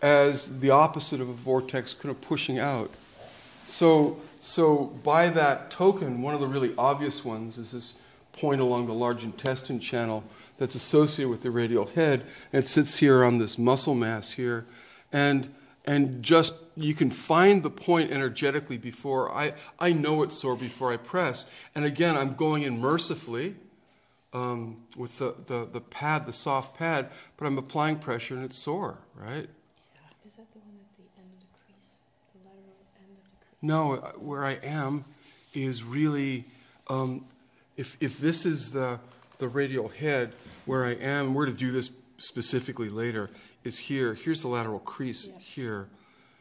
as the opposite of a vortex, kind of pushing out. So by that token, one of the really obvious ones is this point along the large intestine channel that's associated with the radial head. And it sits here on this muscle mass here. And just, you can find the point energetically before, I know it's sore before I press. And again, I'm going in mercifully with the pad, the soft pad, but I'm applying pressure and it's sore, right? Is that the one at the end of the crease? The lateral end of the crease? No, where I am is really, if this is the radial head, where I am, we're to do this specifically later, is here. Here's the lateral crease here.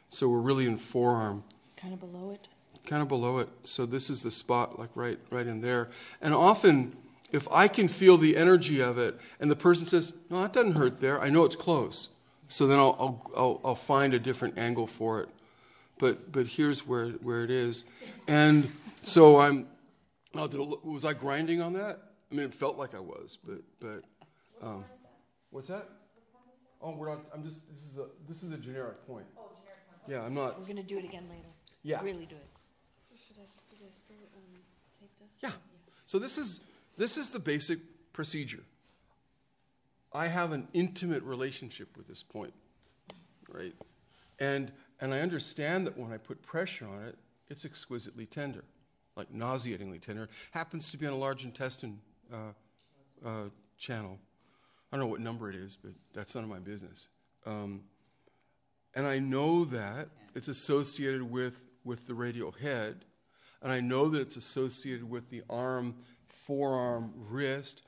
So we're really in forearm. Kind of below it? Kind of below it. So this is the spot, like right in there. And often, if I can feel the energy of it, and the person says, no, that doesn't hurt there, I know it's close. So then I'll find a different angle for it. But here's where it is. And so was I grinding on that? I mean, it felt like I was, but what's that? Oh, this is a generic point. Oh, generic point. Yeah, I'm not. We're going to do it again later. Yeah. Really do it. So should I still take this? Yeah. So this is the basic procedure. I have an intimate relationship with this point, right? And I understand that when I put pressure on it, it's exquisitely tender, like nauseatingly tender. Happens to be on a large intestine channel. I don't know what number it is, but that's none of my business. And I know that it's associated with the radial head, and I know that it's associated with the arm, forearm, wrist.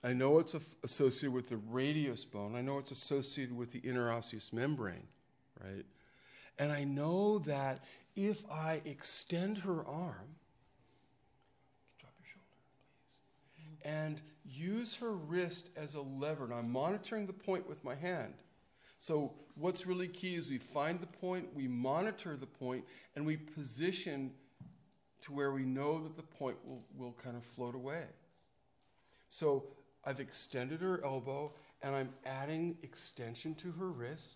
I know it's associated with the radius bone. I know it's associated with the interosseous membrane, right? And I know that if I extend her arm, drop your shoulder, please, and use her wrist as a lever. And I'm monitoring the point with my hand. So what's really key is we find the point, we monitor the point, and we position to where we know that the point will kind of float away. So I've extended her elbow, and I'm adding extension to her wrist.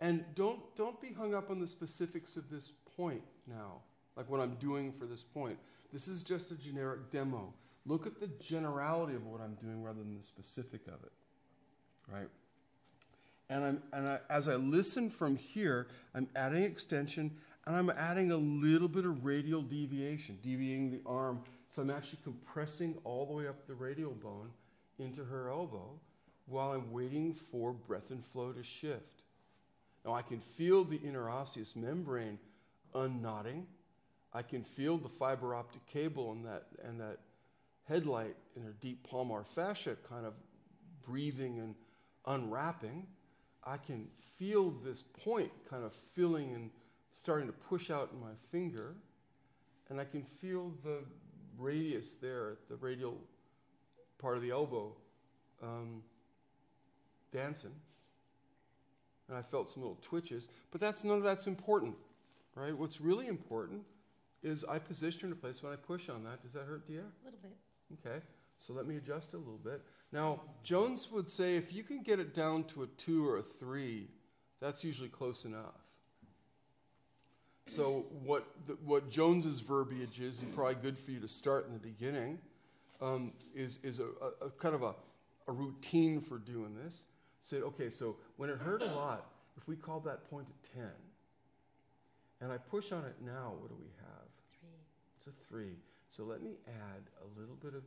And don't be hung up on the specifics of this point now, like what I'm doing for this point. This is just a generic demo. Look at the generality of what I'm doing rather than the specific of it, right? And as I listen from here, I'm adding extension, and I'm adding a little bit of radial deviation, deviating the arm. So I'm actually compressing all the way up the radial bone into her elbow while I'm waiting for breath and flow to shift. Now I can feel the interosseous membrane unknotting. I can feel the fiber optic cable and that headlight in her deep palmar fascia kind of breathing and unwrapping. I can feel this point kind of filling and starting to push out in my finger. And I can feel the radius there at the radial part of the elbow dancing. And I felt some little twitches. But none of that's important, right? What's really important is I position her in a place when I push on that. Does that hurt, Dia? A little bit. Okay, so let me adjust a little bit. Now, Jones would say if you can get it down to a 2 or a 3, that's usually close enough. So what Jones's verbiage is, and probably good for you to start in the beginning, is a kind of a routine for doing this. Say, okay, so when it hurt a lot, if we call that point a 10, and I push on it now, what do we have? 3. It's a 3. So let me add a little bit of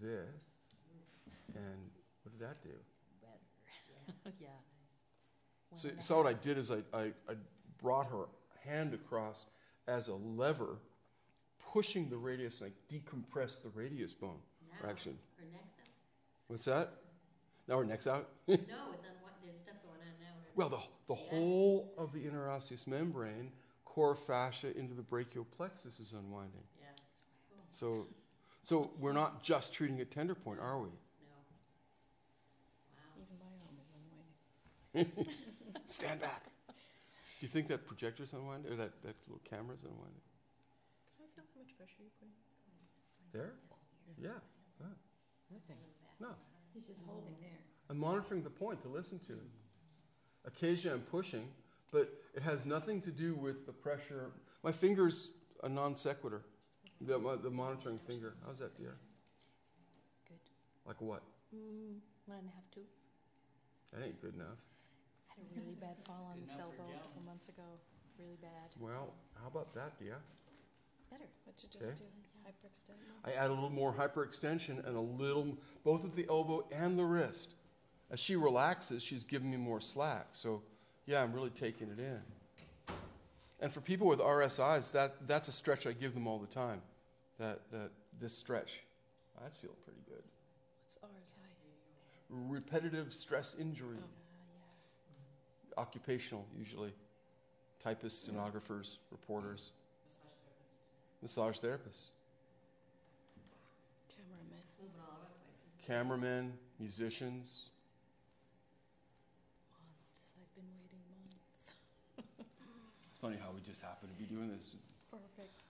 this, and what did that do? Better. Yeah. So what I did is I brought her hand across as a lever, pushing the radius, and I decompressed the radius bone. Now, actually. her neck's out. What's that? Now her neck's out? No, it's on what there's stuff going on now. Well, the whole of the interosseous membrane, core fascia into the brachial plexus is unwinding. Yeah. So we're not just treating a tender point, are we? No. Wow. Even my arm is unwinding. Stand back. Do you think that projector's unwinding, or that little camera's unwinding? Can I feel how much pressure you're putting? There? Yeah. Nothing. No. He's just holding there. I'm monitoring the point to listen to it. Occasionally I'm pushing, but it has nothing to do with the pressure. My finger's a non sequitur. The monitoring finger. How's that, dear? Good. Like what? 1.5, 2. That ain't good enough. I had a really bad fall on this elbow a couple months ago. Really bad. Well, how about that, dear? Better. What'd you just Okay. do? Hyperextend? I add a little more hyperextension and a little, both at the elbow and the wrist. As she relaxes, she's giving me more slack. So, yeah, I'm really taking it in. And for people with RSIs, that's a stretch I give them all the time. This stretch, that's feeling pretty good. What's RSI? Repetitive stress injury, Yeah. occupational usually, typists, stenographers, reporters, massage therapists, Cameraman. Moving all over the place. cameramen, musicians. Months. I've been waiting months. It's funny how we just happen to be doing this. Perfect.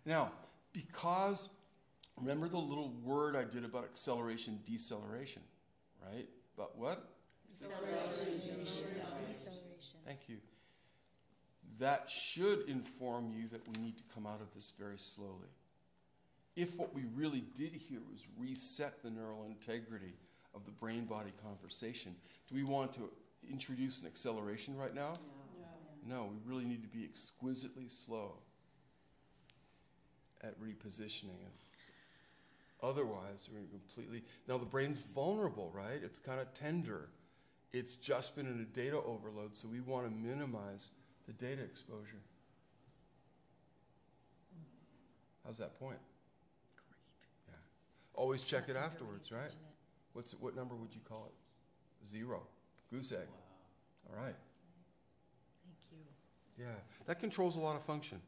Now, because, remember the little word I did about acceleration, deceleration, right? But what? Deceleration. Thank you. That should inform you that we need to come out of this very slowly. If what we really did here was reset the neural integrity of the brain-body conversation, do we want to introduce an acceleration right now? No, we really need to be exquisitely slow at repositioning it. Otherwise, we're completely... Now, the brain's vulnerable, right? It's kind of tender. It's just been in a data overload, so we want to minimize the data exposure. How's that point? Great. Yeah. Always check it afterwards, right? What number would you call it? 0. Goose egg. All right. Thank you. Yeah. That controls a lot of function.